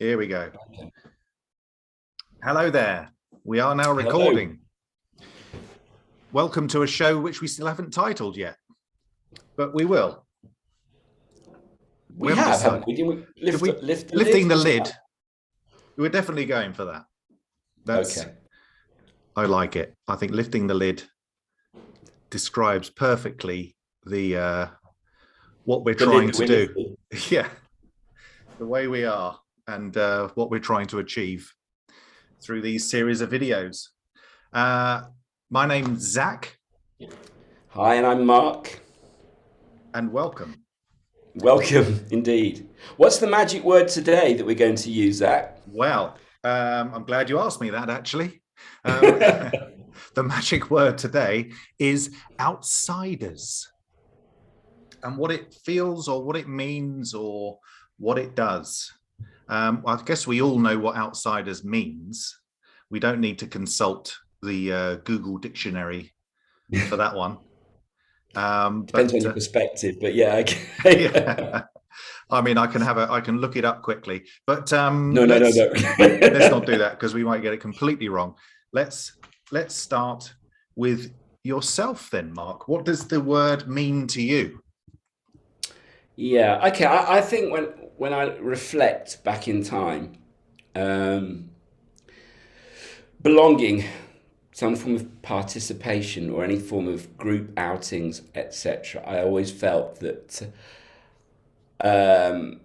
Here we go. Okay. Hello there. We are now Hello. recording. Welcome to a show which we still haven't titled yet, but we will. We We haven't have, haven't decided. we? Didn't we If we lift the lifting lid? the Was it lid, that? we're definitely going for that. That's Okay. I like it. I think lifting the lid describes perfectly the what we're The trying lid that to we do. lifted. Yeah, the way we are and what we're trying to achieve through these series of videos. Uh, my name's Zach, Hi, and I'm Mark. and welcome. Welcome, indeed. What's the magic word today that we're going to use, Zach? Well, I'm glad you asked me that actually. The magic word today is outsiders and what it feels or what it means or what it does. I guess we all know what outsiders means. We don't need to consult the Google dictionary for that one. Depends But on your perspective, but yeah, okay. yeah, I mean, I can look it up quickly, but No, no, no, let's not do no. that because we might get it completely wrong. Let's let's start with yourself then, Mark. What does the word mean to you? Yeah, okay. I think when I reflect back in time, um, belonging, some form of participation or any form of group outings, etc. I always felt that um,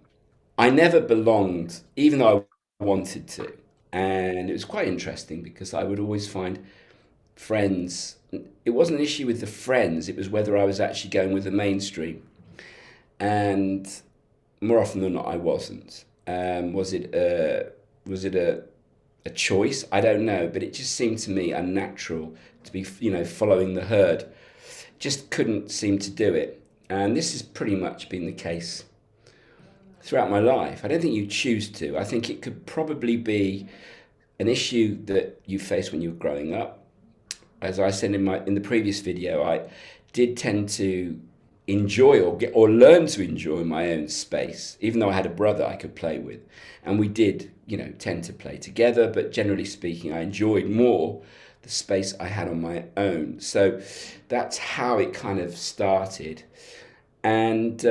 I never belonged, even though I wanted to. And it was quite interesting because I would always find friends. It wasn't an issue with the friends, it was whether I was actually going with the mainstream. And more often than not, I wasn't. Was it a choice? I don't know, but it just seemed to me unnatural to be, following the herd. Just couldn't seem to do it. And this has pretty much been the case throughout my life. I don't think you choose to. I think it could probably be an issue that you faced when you were growing up. As I said in the previous video, I did tend to enjoy or learn to enjoy my own space, even though I had a brother I could play with, and we did tend to play together. But generally speaking, I enjoyed more the space I had on my own. So that's how it kind of started. And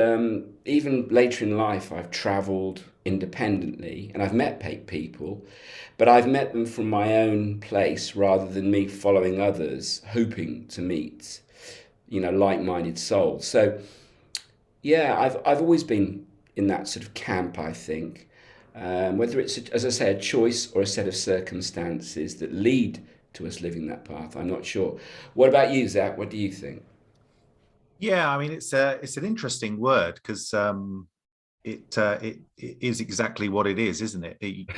even later in life, I've traveled independently and I've met people, but I've met them from my own place rather than me following others, hoping to meet, like-minded souls. So yeah, I've always been in that sort of camp, I think. Whether it's, as I say, a choice or a set of circumstances that lead to us living that path, I'm not sure. What about you, Zach? What do you think? Yeah, I mean it's an interesting word because it is exactly what it is, isn't it?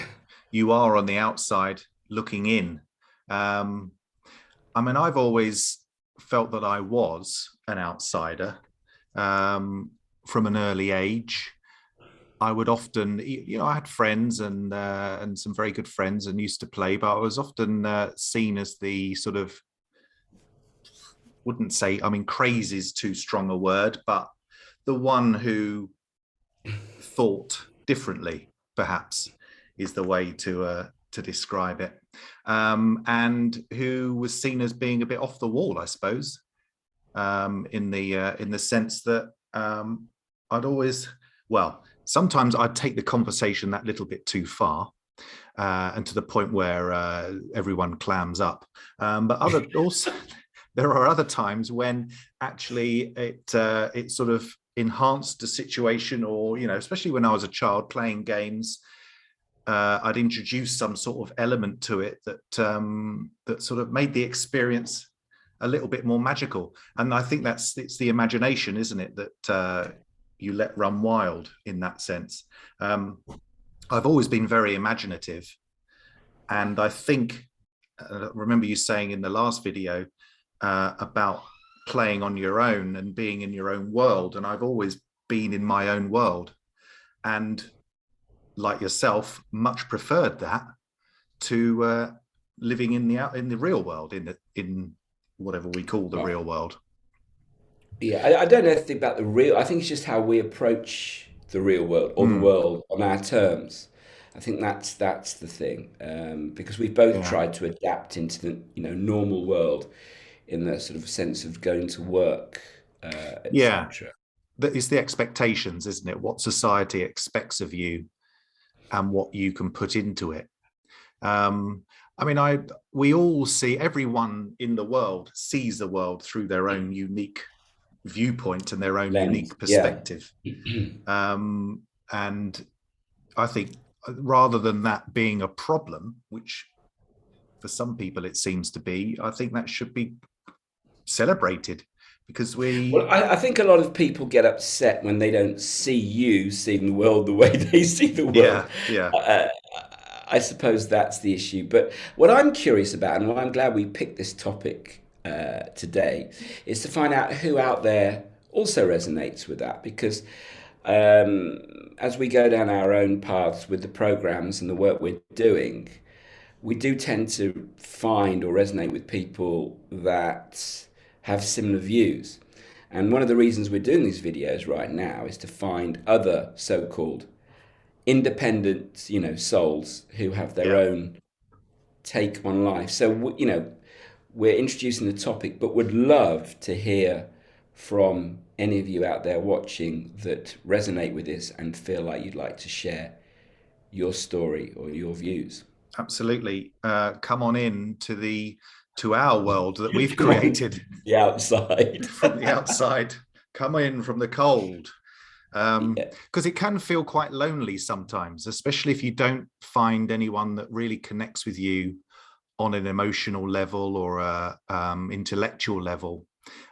You are on the outside looking in. Um, I mean, I've always felt that I was an outsider um, from an early age. I would often, I had friends and some very good friends and used to play, but I was often seen as the sort of wouldn't say, I mean, crazy is too strong a word, but the one who thought differently, perhaps, is the way to describe it, and who was seen as being a bit off the wall, I suppose, in the sense that I'd always, well, sometimes I'd take the conversation that little bit too far. And to the point where everyone clams up, but other also there are other times when actually it sort of enhanced the situation, or especially when I was a child playing games, I'd introduce some sort of element to it that sort of made the experience a little bit more magical. And I think it's the imagination, isn't it, that you let run wild in that sense. I've always been very imaginative, and I think remember you saying in the last video about playing on your own and being in your own world, and I've always been in my own world, and like yourself, much preferred that to living in the real world, in whatever we call the Right. real world. Yeah, I don't know anything about the real. I think it's just how we approach the real world or the Mm, world on our terms. I think that's the thing, because we've both Yeah. tried to adapt into the normal world in the sort of sense of going to work, Yeah. etc. That is the expectations, isn't it? What society expects of you and what you can put into it. Um, I mean, we all see, everyone in the world sees the world through their own unique viewpoint and their own Lens, unique yeah. perspective. And I think rather than that being a problem, which for some people it seems to be, I think that should be celebrated because Well, I think a lot of people get upset when they don't see you seeing the world the way they see the yeah, world. yeah, Uh, I suppose that's the issue. But what I'm curious about, and what I'm glad we picked this topic today, is to find out who out there also resonates with that. Because as we go down our own paths with the programs and the work we're doing, we do tend to find or resonate with people that have similar views. And one of the reasons we're doing these videos right now is to find other so-called independent, souls who have their yeah. own take on life. So, we're introducing the topic, but would love to hear from any of you out there watching that resonate with this and feel like you'd like to share your story or your views. Absolutely. Come on in to our world that we've Come on, created the outside. from the outside. Come in from the cold. Yeah. Because it can feel quite lonely sometimes, especially if you don't find anyone that really connects with you on an emotional level or a intellectual level.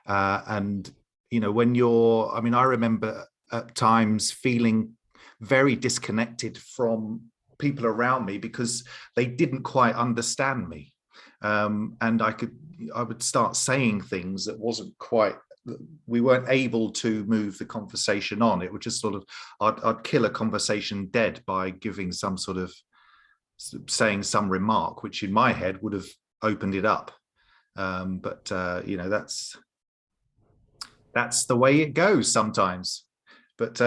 And when I mean, I remember at times feeling very disconnected from people around me because they didn't quite understand me. And I would start saying things that wasn't quite, we weren't able to move the conversation on. It would just sort of, I'd kill a conversation dead by giving some sort of, saying some remark, which in my head would have opened it up. But that's the way it goes sometimes. But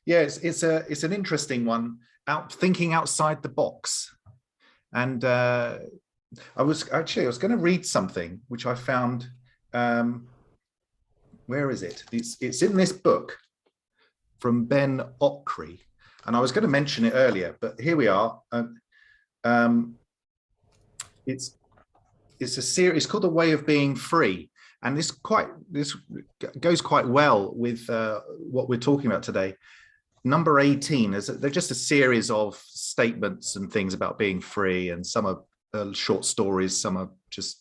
yeah, it's an interesting one. Thinking outside the box. And I was going to read something which I found. Where is it? It's in this book from Ben Ockrey, and I was going to mention it earlier, but here we are. Um, it's a series. It's called The Way of Being Free, and this goes quite well with what we're talking about today. Number 18 is they're just a series of statements and things about being free, and some are short stories, some are just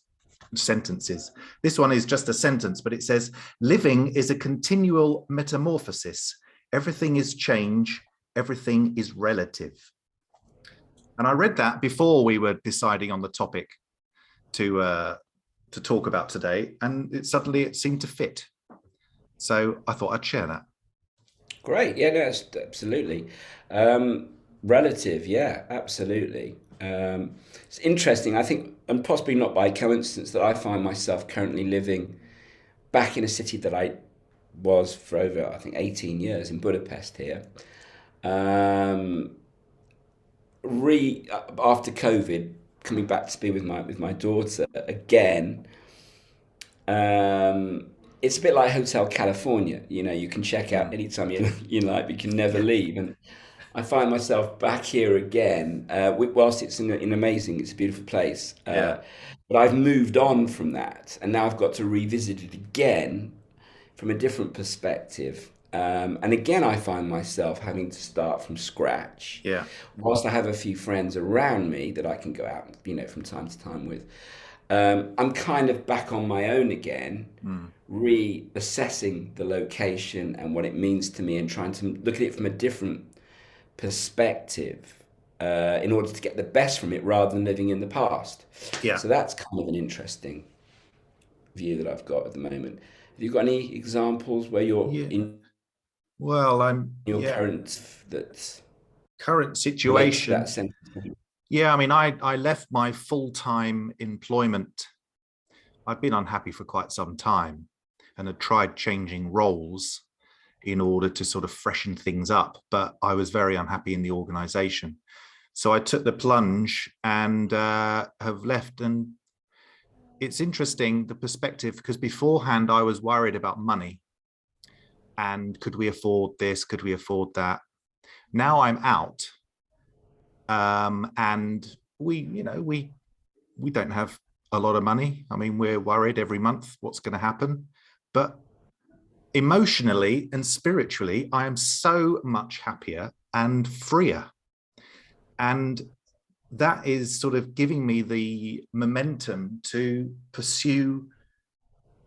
sentences. This one is just a sentence, but it says, living is a continual metamorphosis. Everything is change, everything is relative. And I read that before we were deciding on the topic to talk about today, and it seemed to fit. So I thought I'd share that. Great. Yeah, no, absolutely. Um, Relative, yeah, absolutely. It's interesting, I think, and possibly not by coincidence, that I find myself currently living back in a city that I was for over, I think, 18 years in Budapest here. Um, After COVID, coming back to be with my daughter again. It's a bit like Hotel California. You can check out Mm. anytime you like, but you can never leave. And I find myself back here again. Whilst it's in amazing, it's a beautiful place. Yeah, But I've moved on from that, and now I've got to revisit it again from a different perspective. And again, I find myself having to start from scratch. yeah, Whilst I have a few friends around me that I can go out, from time to time with, I'm kind of back on my own again, mm. reassessing the location and what it means to me, and trying to look at it from a different perspective, in order to get the best from it rather than living in the past. Yeah, So that's kind of an interesting view that I've got at the moment. Have you got any examples where you're yeah. in Well, your current that current relate to that situation. sentiment? Yeah, I mean, I left my full-time employment. I've been unhappy for quite some time and had tried changing roles in order to sort of freshen things up, but I was very unhappy in the organization. So I took the plunge and have left. And it's interesting the perspective, because beforehand I was worried about money and could we afford this? Could we afford that? Now I'm out, and we don't have a lot of money. I mean, we're worried every month what's going to happen, but emotionally and spiritually, I am so much happier and freer. And that is sort of giving me the momentum to pursue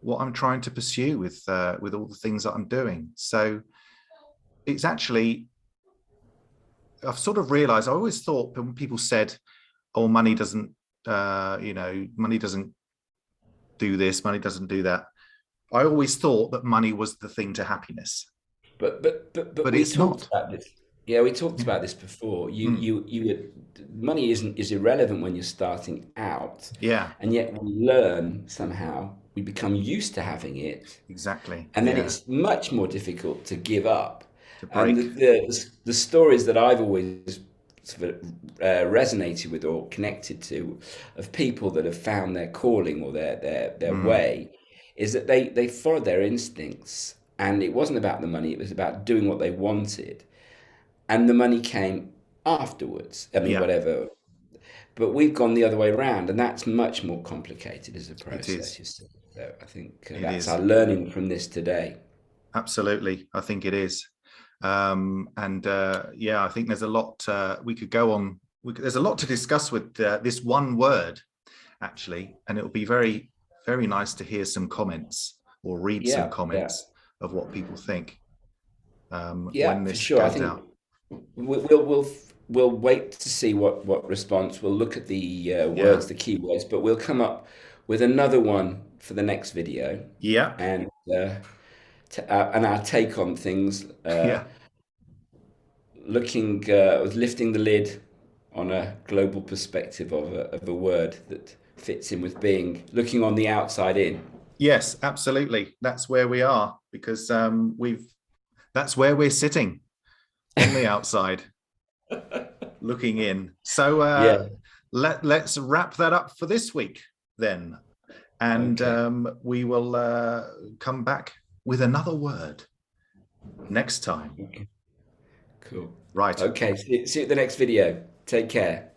what I'm trying to pursue with all the things that I'm doing. So it's actually, I've sort of realized, I always thought when people said, oh, money doesn't, money doesn't do this, money doesn't do that. I always thought that money was the thing to happiness, But but we it's talked not. about this. Yeah, we talked Yeah. about this before. Mm. Money is irrelevant when you're starting out, Yeah, and yet we learn somehow. We become used to having it, exactly. and then Yeah. it's much more difficult to give up. To And break. the stories that I've always sort of resonated with or connected to of people that have found their calling or their Mm. way is that they followed their instincts, and it wasn't about the money, it was about doing what they wanted, and the money came afterwards. I mean, Yeah, whatever. But we've gone the other way around, and that's much more complicated as a it process, is. you see. So I think It that's our is. learning from this today. Absolutely. I think it is. And yeah, I think there's a lot we could go on. There's a lot to discuss with this one word, actually. And it will be very, very nice to hear some comments or read some Yeah, yeah. comments of what people think when Yeah, for this sure. I goes think out. we'll wait to see what response. We'll look at the Yeah. words, the keywords, but we'll come up with another one for the next video, Yeah. and and our take on things. Yeah. Lifting the lid on a global perspective of a word that fits in with being looking on the outside in. Yes, absolutely. That's where we are, because that's where we're sitting, on the outside, looking in. So Yeah. let's wrap that up for this week then. And Okay. we will come back with another word next time. Okay. Cool. Right. Okay. See you at the next video. Take care.